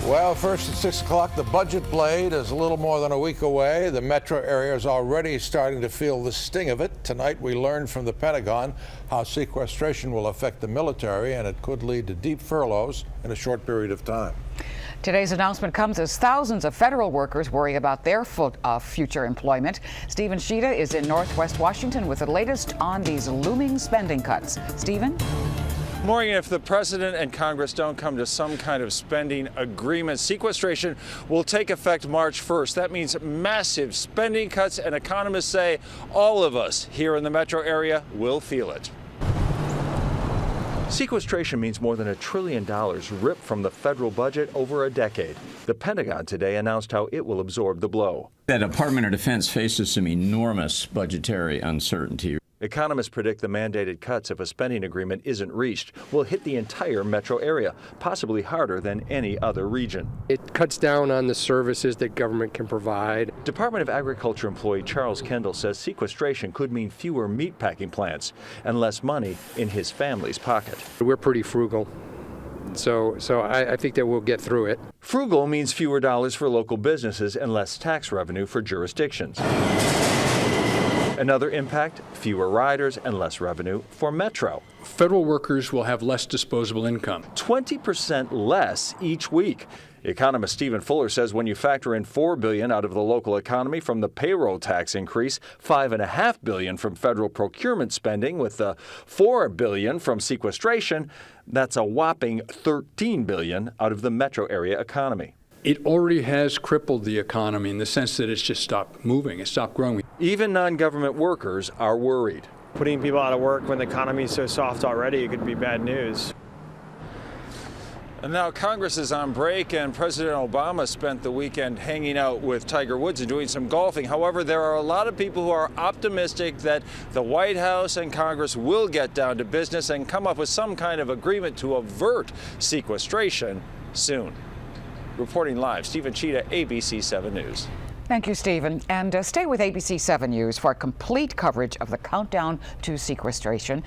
Well, first at 6 o'clock, the budget blade is a little more than a week away. The metro area is already starting to feel the sting of it. Tonight, we learned from the Pentagon how sequestration will affect the military, and it could lead to deep furloughs in a short period of time. Today's announcement comes as thousands of federal workers worry about their future employment. Stephen Sheeta is in Northwest Washington with the latest on these looming spending cuts. Stephen? Morning. If the president and Congress don't come to some kind of spending agreement, sequestration will take effect March 1st. That means massive spending cuts, and economists say all of us here in the metro area will feel it. Sequestration means more than $1 trillion ripped from the federal budget over a decade. The Pentagon today announced how it will absorb the blow. The Department of Defense faces some enormous budgetary uncertainty. Economists predict the mandated cuts, if a spending agreement isn't reached, will hit the entire metro area, possibly harder than any other region. It cuts down on the services that government can provide. Department of Agriculture employee Charles Kendall says sequestration could mean fewer meatpacking plants and less money in his family's pocket. We're pretty frugal, so I think that we'll get through it. Frugal means fewer dollars for local businesses and less tax revenue for jurisdictions. Another impact, fewer riders and less revenue for Metro. Federal workers will have less disposable income. 20% less each week. Economist Stephen Fuller says when you factor in $4 billion out of the local economy from the payroll tax increase, $5.5 billion from federal procurement spending, with the $4 billion from sequestration, that's a whopping $13 billion out of the metro area economy. It already has crippled the economy in the sense that it's just stopped moving, it's stopped growing. Even non-government workers are worried. Putting people out of work when the economy is so soft already, it could be bad news. And now Congress is on break, and President Obama spent the weekend hanging out with Tiger Woods and doing some golfing. However, there are a lot of people who are optimistic that the White House and Congress will get down to business and come up with some kind of agreement to avert sequestration soon. Reporting live, Stephen Cheetah, ABC 7 News. Thank you, Stephen. And stay with ABC 7 News for complete coverage of the countdown to sequestration.